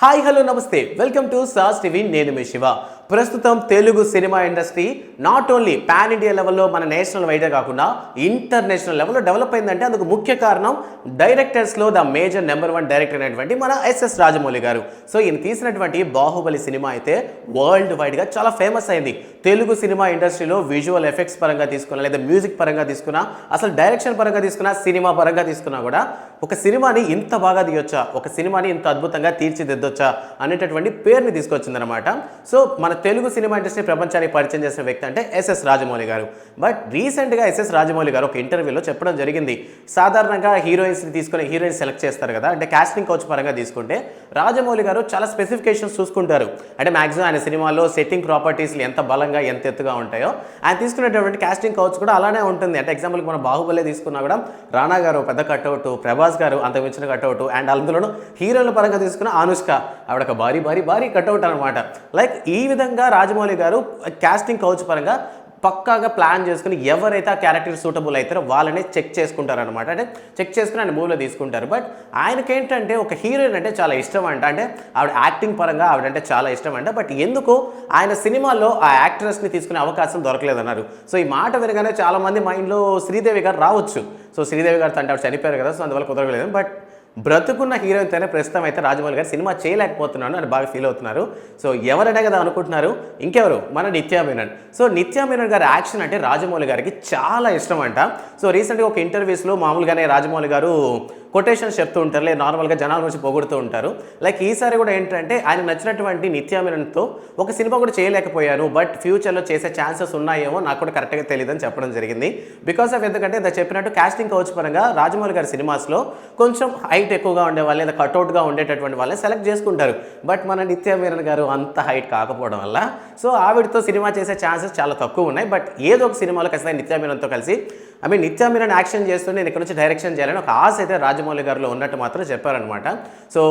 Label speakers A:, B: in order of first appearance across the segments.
A: Hi hello నమస్తే welcome to sauce TV నేను మీ శివ. ప్రస్తుతం Telugu cinema industry not only pan India లెవెల్లో మన నేషనల్ వైడే కాకుండా ఇంటర్నేషనల్ లెవెల్లో డెవలప్ అయిందంటే అందుకు ముఖ్య కారణం డైరెక్టర్స్లో ద మేజర్ నెంబర్ 1 డైరెక్టర్ అయినటువంటి మన ఎస్ఎస్ రాజమౌళి గారు. సో ఈయన తీసినటువంటి బాహుబలి సినిమా అయితే వరల్డ్ వైడ్గా చాలా ఫేమస్ అయింది. తెలుగు సినిమా ఇండస్ట్రీలో విజువల్ ఎఫెక్ట్స్ పరంగా తీసుకున్నా లేదా మ్యూజిక్ పరంగా తీసుకున్నా అసలు డైరెక్షన్ పరంగా తీసుకున్నా సినిమా పరంగా తీసుకున్నా కూడా ఒక సినిమాని ఇంత బాగా తీయొచ్చా, ఒక సినిమాని ఇంత అద్భుతంగా తీర్చిదిద్దొచ్చా అనేటటువంటి పేరుని తీసుకొచ్చిందనమాట. సో మన తెలుగు సినిమా ఇండస్ట్రీ ప్రపంచానికి పరిచయం చేసిన వ్యక్తి అంటే ఎస్ఎస్ రాజమౌళి గారు. బట్ రీసెంట్గా ఎస్ఎస్ రాజమౌళి గారు ఒక ఇంటర్వ్యూలో చెప్పడం జరిగింది, సాధారణంగా హీరోయిన్స్ని తీసుకుని హీరోయిన్స్ సెలెక్ట్ చేస్తారు కదా, అంటే కాస్టింగ్ కౌచ్ పరంగా తీసుకుంటే రాజమౌళి గారు చాలా స్పెసిఫికేషన్స్ చూసుకుంటారు. అంటే మ్యాక్సిమం ఆయన సినిమాలో సెట్టింగ్ ప్రాపర్టీస్లు ఎంత బలంగా ఎంత ఎత్తుగా ఉంటాయో ఆయన తీసుకునేటువంటి కాస్టింగ్ కౌచ్ కూడా అలానే ఉంటుంది. అంటే ఎగ్జాంపుల్కి మనం బాహుబలి తీసుకున్నా కూడా రానా గారు పెద్ద కట్అవుట్, ప్రభాస్ గారు అంతమించిన కట్అవుట్, అండ్ అందులోనూ హీరోల పరంగా తీసుకున్న అనుష్క ఆవిడ ఒక భారీ కట్అవుట్ అనమాట. లైక్ ఈ విధంగా రాజమౌళి గారు కాస్టింగ్ కౌచ్ పరంగా పక్కాగా ప్లాన్ చేసుకుని ఎవరైతే ఆ క్యారెక్టర్ సూటబుల్ అవుతారో వాళ్ళనే చెక్ చేసుకుంటారనమాట. అంటే చెక్ చేసుకుని ఆయన మూవీలో తీసుకుంటారు. బట్ ఆయనకేంటంటే ఒక హీరోయిన్ అంటే చాలా ఇష్టం అంట, అంటే ఆవిడ యాక్టింగ్ పరంగా ఆవిడంటే చాలా ఇష్టం అంట. బట్ ఎందుకు ఆయన సినిమాల్లో ఆ యాక్ట్రెస్ని తీసుకునే అవకాశం దొరకలేదన్నారు. సో ఈ మాట వినగానే చాలామంది మైండ్లో శ్రీదేవి గారు రావచ్చు. సో శ్రీదేవి గారితో అంటే ఆవిడ చనిపోయారు కదా, సో అందువల్ల కుదరలేదు. బట్ బ్రతుకున్న హీరోయిన్తోనే ప్రస్తుతం అయితే రాజమౌళి గారు సినిమా చేయలేకపోతున్నాను అని బాగా ఫీల్ అవుతున్నారు. సో ఎవరైనా కదా అనుకుంటున్నారు, ఇంకెవరు మన నిత్యా మేనన్. సో నిత్యా మేనన్ గారి యాక్షన్ అంటే రాజమౌళి గారికి చాలా ఇష్టం అంట. సో రీసెంట్గా ఒక ఇంటర్వ్యూస్లో మామూలుగానే రాజమౌళి గారు కొటేషన్స్ చెప్తూ ఉంటారు, లేదా నార్మల్గా జనాల గురించి పొగుడుతూ ఉంటారు. లైక్ ఈసారి కూడా ఏంటంటే ఆయన నచ్చినటువంటి నిత్యా మేనన్తో ఒక సినిమా కూడా చేయలేకపోయాను, బట్ ఫ్యూచర్లో చేసే ఛాన్సెస్ ఉన్నాయేమో నాకు కూడా కరెక్ట్గా తెలియదని చెప్పడం జరిగింది. బికాస్ ఆఫ్ ఎందుకంటే చెప్పినట్టు కాస్టింగ్ కౌచ్ పరంగా రాజమౌళి గారి సినిమాస్లో కొంచెం హైట్ ఎక్కువగా ఉండే వాళ్ళు లేదా కట్అవుట్గా ఉండేటటువంటి వాళ్ళని సెలెక్ట్ చేసుకుంటారు. బట్ మన నిత్యా మేనన్ గారు అంత హైట్ కాకపోవడం వల్ల సో ఆవిడతో సినిమా చేసే ఛాన్సెస్ చాలా తక్కువ ఉన్నాయి. బట్ ఏదో ఒక సినిమాలో ఖచ్చితంగా నిత్యా మేనన్తో కలిసి నిత్యా మీనన్ యాక్షన్ చేస్తూ నేను ఇక్కడ నుంచి డైరెక్షన్ చేయాలని ఒక ఆశ అయితే రాజమౌళి గారిలో ఉన్నట్టు మాత్రం చెప్పారనమాట. సో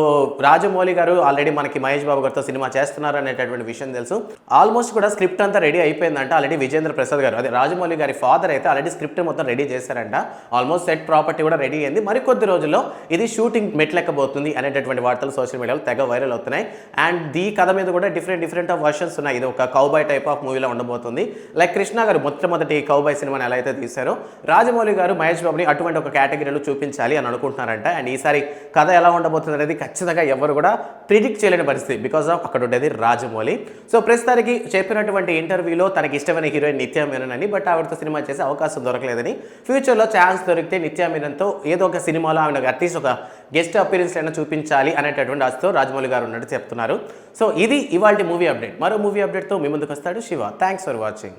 A: రాజమౌళి గారు ఆల్రెడీ మనకి మహేష్ బాబు గారితో సినిమా చేస్తున్నారు అనేటటువంటి విషయం తెలుసు. ఆల్మోస్ట్ కూడా స్క్రిప్ట్ అంతా రెడీ అయిపోయిందంట. ఆల్రెడీ విజేంద్ర ప్రసాద్ గారు, అదే రాజమౌళి గారి ఫాదర్ అయితే ఆల్రెడీ స్క్రిప్ట్ మొత్తం రెడీ చేశారంట. ఆల్మోస్ట్ సెట్ ప్రాపర్టీ కూడా రెడీ అయింది. మరికొద్ది రోజుల్లో ఇది షూటింగ్ మెట్లెక్కబోతుంది అనేటటువంటి వార్తలు సోషల్ మీడియాలో తెగ వైరల్ అవుతున్నాయి. అండ్ ఈ కథ మీద కూడా డిఫరెంట్ ఆఫ్ వర్షన్స్ ఉన్నాయి. ఇది ఒక కౌబాయ్ టైప్ ఆఫ్ మూవీలో ఉండబోతుంది. లైక్ కృష్ణ గారు మొట్టమొదటి కౌబాయ్ సినిమాని ఎలా అయితే తీశారో రాజమౌళి గారు మహేష్ బాబుని అటువంటి ఒక కేటగిరీలో చూపించాలి అని అనుకుంటున్నారంట. అండ్ ఈసారి కథ ఎలా ఉండబోతుంది అనేది ఖచ్చితంగా ఎవరు కూడా ప్రిడిక్ట్ చేయలేని పరిస్థితి, బికాస్ ఆఫ్ అక్కడ ఉండేది రాజమౌళి. సో ప్రస్తుతానికి చెప్పినటువంటి ఇంటర్వ్యూలో తనకి ఇష్టమైన హీరోయిన్ నిత్యా మేనన్ అని, బట్ ఆవిడతో సినిమా చేసే అవకాశం దొరకలేదని, ఫ్యూచర్లో ఛాన్స్ దొరికితే నిత్యా మేనన్తో ఏదో ఒక సినిమాలో ఆమె అట్లీస్ట్ ఒక గెస్ట్ అపీరెన్స్ అయినా చూపించాలి అనేటటువంటి ఆశతో రాజమౌళి గారు ఉన్నట్టు చెప్తున్నారు. సో ఇది ఇవాళ మూవీ అప్డేట్. మరో మూవీ అప్డేట్తో మీ ముందుకు వస్తాడు శివ. Thanks for watching.